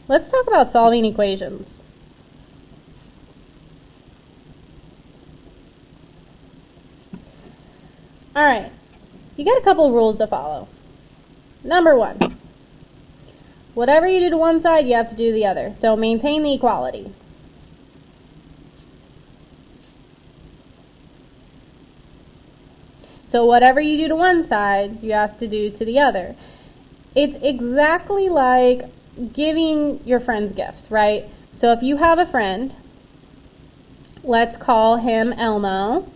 let's talk about solving equations. All right, you got a couple rules to follow. Number one, whatever you do to one side, you have to do the other. So maintain the equality. So whatever you do to one side, you have to do to the other. It's exactly like giving your friends gifts, right? So if you have a friend, let's call him Elmo,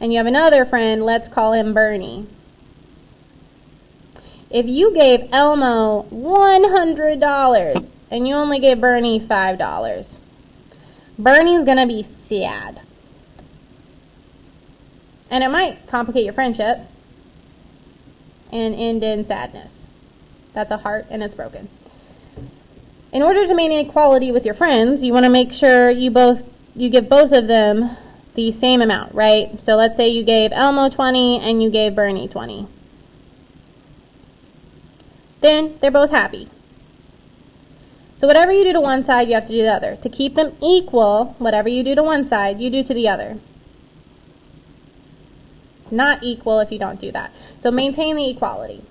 and you have another friend, let's call him Bernie. If you gave Elmo $100 and you only gave Bernie $5, Bernie's going to be sad. And it might complicate your friendship and end in sadness. That's a heart and it's broken. In order to maintain equality with your friends, you want to make sure you give both of them the same amount, right? So let's say you gave Elmo 20 and you gave Bernie 20. Then they're both happy. So whatever you do to one side, you have to do the other. To keep them equal, whatever you do to one side, you do to the other. Not equal if you don't do that. So maintain the equality.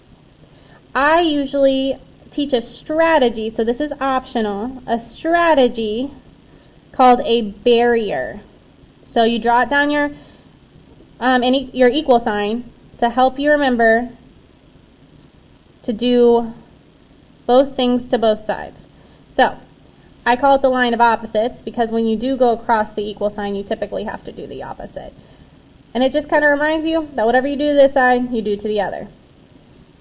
I usually teach a strategy, so this is optional, a strategy called a barrier. So you draw it down your equal sign to help you remember to do both things to both sides. So I call it the line of opposites because when you do go across the equal sign, you typically have to do the opposite. And it just kind of reminds you that whatever you do to this side, you do to the other.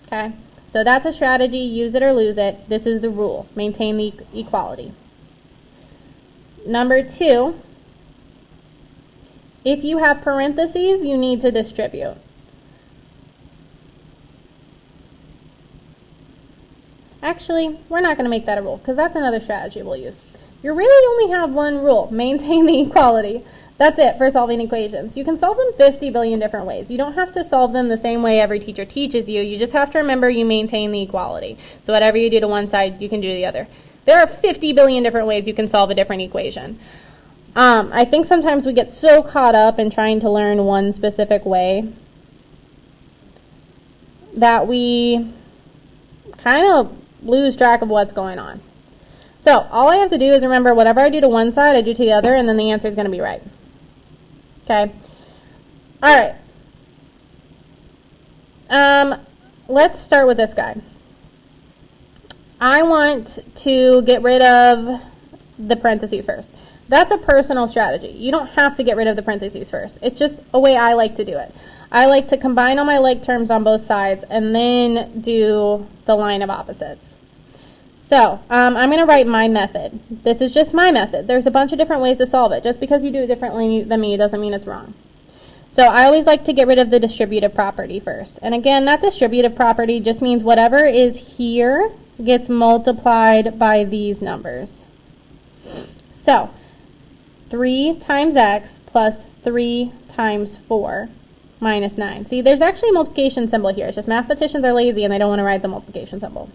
Okay? So that's a strategy. Use it or lose it. This is the rule. Maintain the equality. Number 2, if you have parentheses, you need to distribute. Actually, we're not going to make that a rule because that's another strategy we'll use. You really only have one rule. Maintain the equality. That's it for solving equations. You can solve them 50 billion different ways. You don't have to solve them the same way every teacher teaches you. You just have to remember you maintain the equality. So whatever you do to one side, you can do to the other. There are 50 billion different ways you can solve a different equation. I think sometimes we get so caught up in trying to learn one specific way that we kind of lose track of what's going on. So all I have to do is remember whatever I do to one side, I do to the other, and then the answer is going to be right. Okay? All right. Let's start with this guy. I want to get rid of the parentheses first. That's a personal strategy. You don't have to get rid of the parentheses first. It's just a way I like to do it. I like to combine all my like terms on both sides and then do the line of opposites. So I'm going to write my method. This is just my method. There's a bunch of different ways to solve it. Just because you do it differently than me doesn't mean it's wrong. So I always like to get rid of the distributive property first. And again, that distributive property just means whatever is here gets multiplied by these numbers. So 3 times x plus 3 times 4 minus 9. See, there's actually a multiplication symbol here. It's just mathematicians are lazy and they don't want to write the multiplication symbol.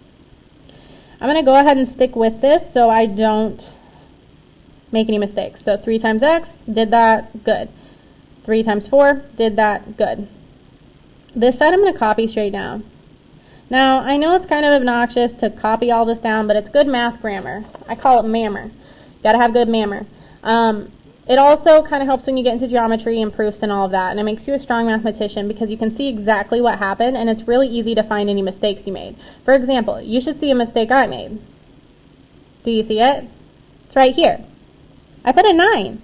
I'm going to go ahead and stick with this so I don't make any mistakes. So 3 times x, did that, good. 3 times 4, did that, good. This side I'm going to copy straight down. Now, I know it's kind of obnoxious to copy all this down, but it's good math grammar. I call it mammer. Got to have good mammer. It also kind of helps when you get into geometry and proofs and all of that, and it makes you a strong mathematician because you can see exactly what happened, and it's really easy to find any mistakes you made. For example, you should see a mistake I made. Do you see it? It's right here. I put a 9.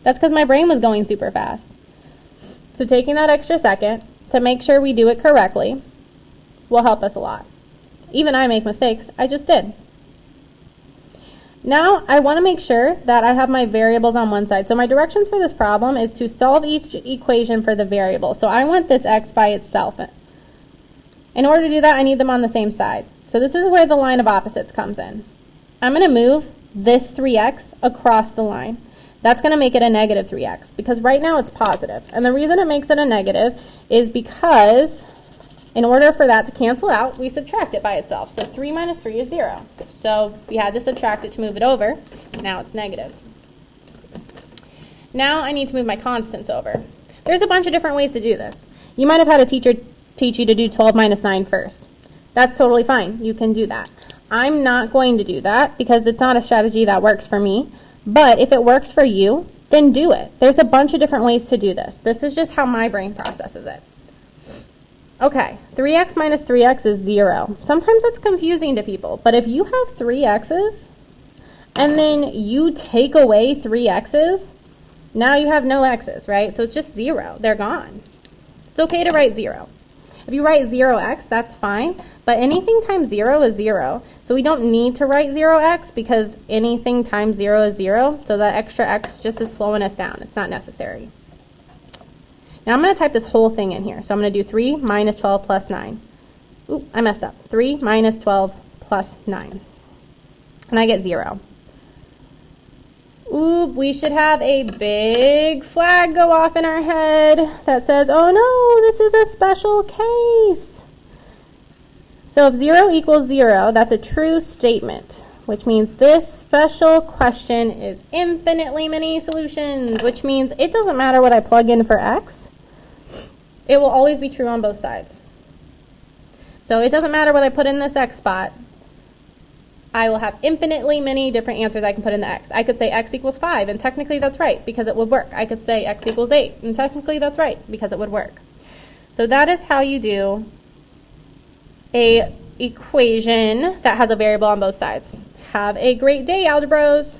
That's because my brain was going super fast. So taking that extra second to make sure we do it correctly will help us a lot. Even I make mistakes. I just did. Now, I want to make sure that I have my variables on one side. So my directions for this problem is to solve each equation for the variable. So I want this x by itself. In order to do that, I need them on the same side. So this is where the line of opposites comes in. I'm going to move this 3x across the line. That's going to make it a negative 3x because right now it's positive. And the reason it makes it a negative is because In order for that to cancel out, we subtract it by itself. So 3 minus 3 is 0. So we had to subtract it to move it over. Now it's negative. Now I need to move my constants over. There's a bunch of different ways to do this. You might have had a teacher teach you to do 12 minus 9 first. That's totally fine. You can do that. I'm not going to do that because it's not a strategy that works for me. But if it works for you, then do it. There's a bunch of different ways to do this. This is just how my brain processes it. Okay, 3x minus 3x is 0. Sometimes that's confusing to people, but if you have 3 x's and then you take away 3 x's, now you have no x's, right? So it's just 0. They're gone. It's okay to write 0. If you write 0x, that's fine, but anything times 0 is 0. So we don't need to write 0x because anything times 0 is 0, so that extra x just is slowing us down. It's not necessary. Now I'm going to type this whole thing in here. So I'm going to do 3 minus 12 plus 9. Oop, I messed up. 3 minus 12 plus 9. And I get 0. Oop, we should have a big flag go off in our head that says, oh no, this is a special case. So if 0 equals 0, that's a true statement, which means this special question is infinitely many solutions, which means it doesn't matter what I plug in for x. It will always be true on both sides. So it doesn't matter what I put in this x spot. I will have infinitely many different answers I can put in the x. I could say x equals 5, and technically that's right, because it would work. I could say x equals 8, and technically that's right, because it would work. So that is how you do a equation that has a variable on both sides. Have a great day, Algebros!